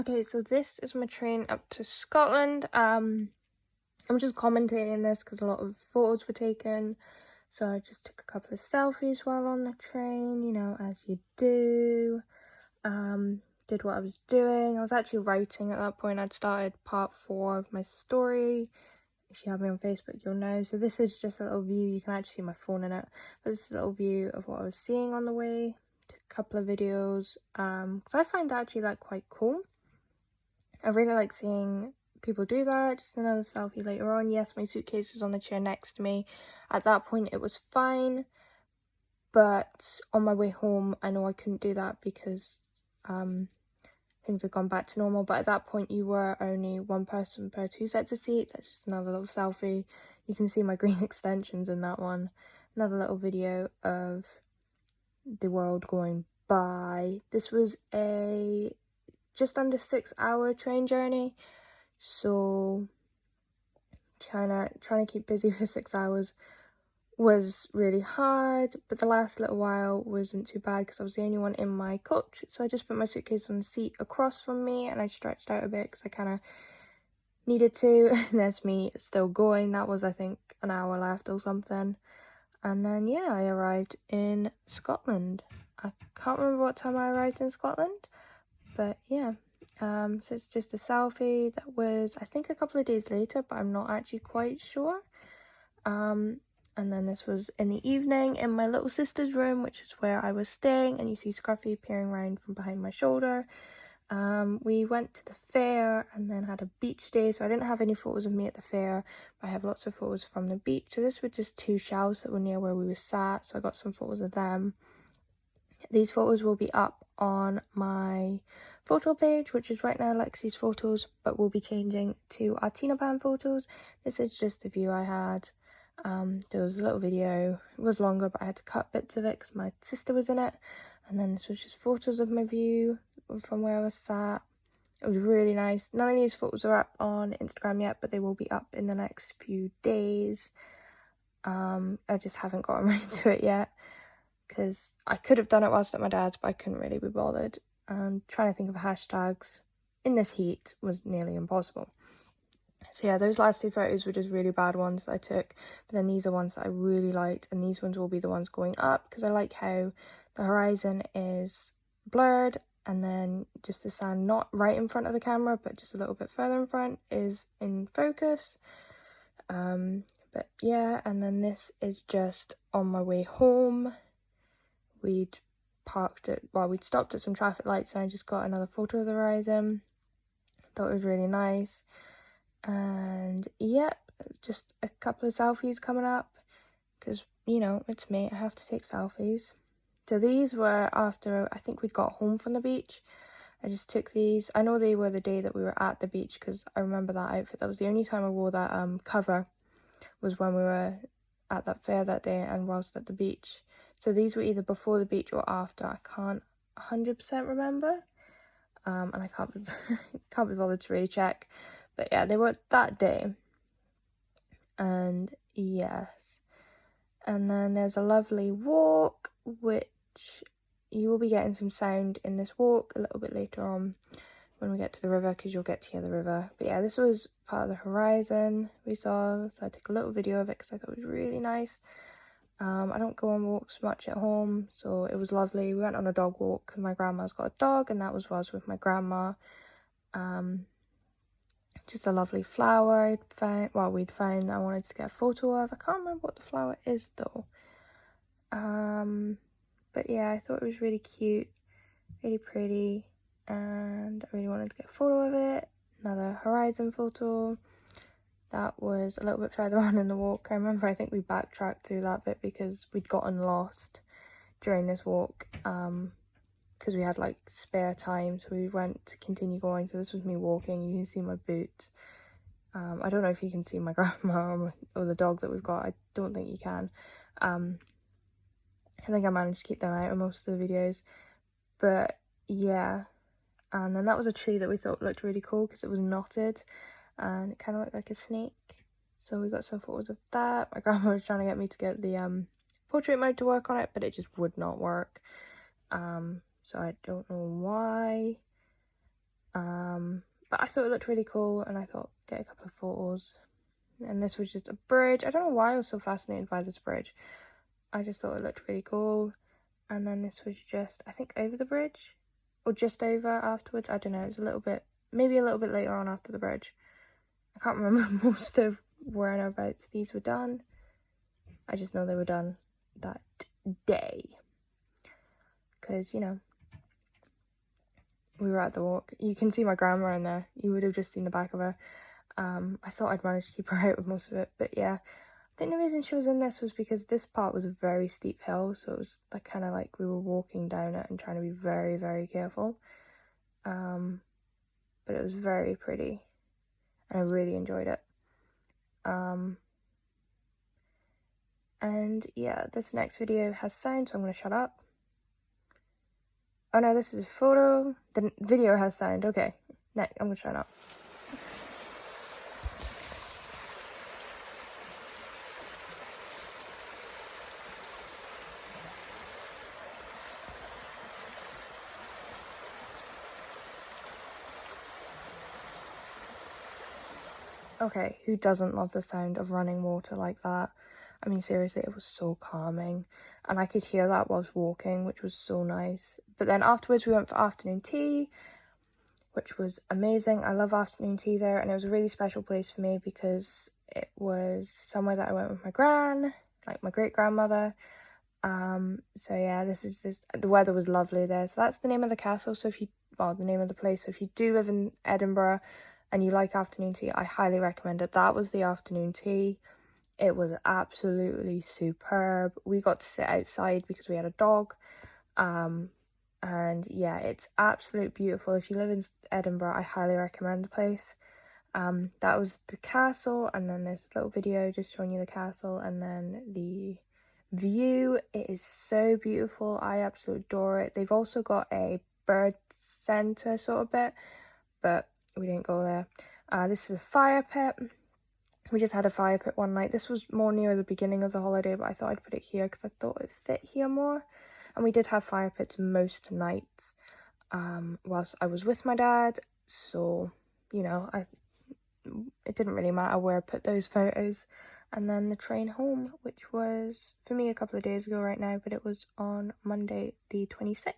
Okay, so this is my train up to Scotland. I'm just commentating this because a lot of photos were taken. So I just took a couple of selfies while on the train, you know, as you do. Did what I was doing. I was actually writing at that point. I'd started part 4 of my story. If you have me on Facebook, you'll know. So this is just a little view. You can actually see my phone in it. But this is a little view of what I was seeing on the way. Took a couple of videos. Because I find actually that quite cool. I really like seeing people do that. Just another selfie later on. Yes, my suitcase was on the chair next to me. At that point, it was fine. But on my way home, I know I couldn't do that because things had gone back to normal. But at that point, you were only one person per 2 sets of seats. That's just another little selfie. You can see my green extensions in that one. Another little video of the world going by. This was a just under 6-hour train journey, so trying to keep busy for 6 hours was really hard, but the last little while wasn't too bad because I was the only one in my coach. So I just put my suitcase on the seat across from me and I stretched out a bit because I kind of needed to. And there's me still going. That was, I think, an hour left or something. And then yeah, I arrived in Scotland. I can't remember what time I arrived in Scotland, but yeah. So it's just a selfie. That was, I think, a couple of days later, but I'm not actually quite sure. And then this was in the evening in my little sister's room, which is where I was staying, and you see Scruffy peering around from behind my shoulder. We went to the fair and then had a beach day, so I didn't have any photos of me at the fair, but I have lots of photos from the beach. So this were just 2 shelves that were near where we were sat, so I got some photos of them. These photos will be up on my photo page, which is right now Lexi's photos, but will be changing to our Tina Pan photos. This is just a view I had. There was a little video. It was longer, but I had to cut bits of it because my sister was in it. And then this was just photos of my view from where I was sat. It was really nice. None of these photos are up on Instagram yet, but they will be up in the next few days. I just haven't gotten around to it yet because I could have done it whilst at my dad's, but I couldn't really be bothered. And trying to think of hashtags in this heat was nearly impossible. So yeah, those last 2 photos were just really bad ones that I took, but then these are ones that I really liked, and these ones will be the ones going up because I like how the horizon is blurred, and then just the sand not right in front of the camera but just a little bit further in front is in focus. But yeah, and then this is just on my way home. We'd stopped at some traffic lights and I just got another photo of the horizon. Thought it was really nice. And yep, just a couple of selfies coming up because, you know, it's me, I have to take selfies. So these were after I think we'd got home from the beach. I just took these. I know they were the day that we were at the beach because I remember that outfit. That was the only time I wore that cover, was when we were at that fair that day and whilst at the beach. So these were either before the beach or after. I can't 100% remember, and I can't be bothered to really check. But yeah, they were that day. And yes. And then there's a lovely walk, which you will be getting some sound in this walk a little bit later on when we get to the river, because you'll get to hear the river. But yeah, this was part of the horizon we saw, so I took a little video of it because I thought it was really nice. I don't go on walks much at home, so it was lovely. We went on a dog walk because my grandma's got a dog, and that was while I was with my grandma. Just a lovely flower we'd found I wanted to get a photo of. I can't remember what the flower is though. But yeah, I thought it was really cute, really pretty, and I really wanted to get a photo of it. Another horizon photo. That was a little bit further on in the walk. I remember I think we backtracked through that bit because we'd gotten lost during this walk, because we had like spare time, so we went to continue going. So this was me walking. You can see my boots. I don't know if you can see my grandma or the dog that we've got. I don't think you can. I think I managed to keep them out of most of the videos, but yeah. And then that was a tree that we thought looked really cool because it was knotted and it kind of looked like a snake. So we got some photos of that. My grandma was trying to get me to get the portrait mode to work on it, but it just would not work. So I don't know why. But I thought it looked really cool, and I thought get a couple of photos. And this was just a bridge. I don't know why I was so fascinated by this bridge. I just thought it looked really cool. And then this was just, I think, over the bridge, or just over afterwards. I don't know, it was a little bit, maybe a little bit later on after the bridge. I can't remember most of where and about these were done. I just know they were done that day. Because, you know, we were at the walk. You can see my grandma in there. You would have just seen the back of her. I thought I'd managed to keep her out with most of it, but yeah. I think the reason she was in this was because this part was a very steep hill, so it was like kind of like we were walking down it and trying to be very, very careful. But it was very pretty, and I really enjoyed it. And yeah, this next video has sound, so I'm going to shut up. Oh no, this is a photo. The video has sound. Okay, next, I'm going to shut up. Okay, who doesn't love the sound of running water like that? I mean, seriously, it was so calming. And I could hear that whilst walking, which was so nice. But then afterwards, we went for afternoon tea, which was amazing. I love afternoon tea there. And it was a really special place for me because it was somewhere that I went with my gran, like my great-grandmother. So yeah, this is just, the weather was lovely there. So that's the name of the castle. So if you, well, the name of the place. So if you do live in Edinburgh and you like afternoon tea, I highly recommend it. That was the afternoon tea. It was absolutely superb. We got to sit outside because we had a dog. And yeah, it's absolutely beautiful. If you live in Edinburgh, I highly recommend the place. That was the castle, and then there's a little video just showing you the castle, and then the view. It is so beautiful. I absolutely adore it. They've also got a bird center sort of bit, but we didn't go there. This is a fire pit. We just had a fire pit one night. This was more near the beginning of the holiday, but I thought I'd put it here because I thought it fit here more. And we did have fire pits most nights whilst I was with my dad. So, you know, it didn't really matter where I put those photos. And then the train home, which was, for me, a couple of days ago right now, but it was on Monday the 26th.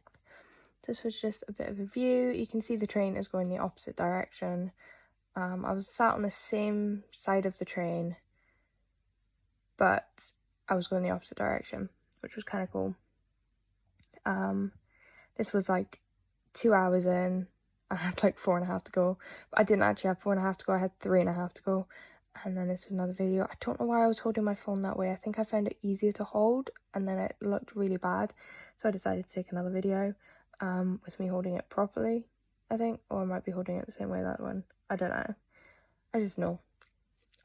This was just a bit of a view. You can see the train is going the opposite direction. I was sat on the same side of the train, but I was going the opposite direction, which was kind of cool. This was like 2 hours in. I had like 4.5 to go, but I didn't actually have 4.5 to go. I had 3.5 to go. And then this is another video. I don't know why I was holding my phone that way. I think I found it easier to hold, and then it looked really bad. So I decided to take another video with me holding it properly, I think. Or I might be holding it the same way that one. I don't know. I just know.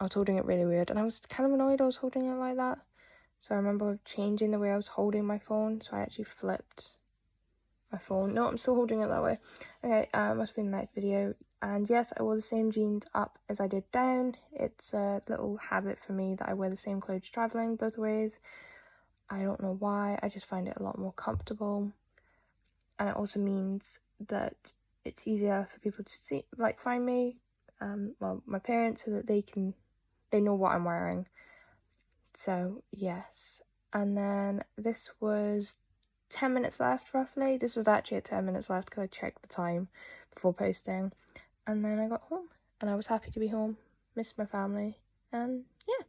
I was holding it really weird, and I was kind of annoyed I was holding it like that. So I remember changing the way I was holding my phone, so I actually flipped my phone. No, I'm still holding it that way. Okay, must have been the next video. And yes, I wore the same jeans up as I did down. It's a little habit for me that I wear the same clothes traveling both ways. I don't know why, I just find it a lot more comfortable. And it also means that it's easier for people to see, like, find me, well, my parents, so that they know what I'm wearing. So yes. And then this was 10 minutes left roughly. This was actually at 10 minutes left because I checked the time before posting. And then I got home and I was happy to be home. Missed my family, and yeah.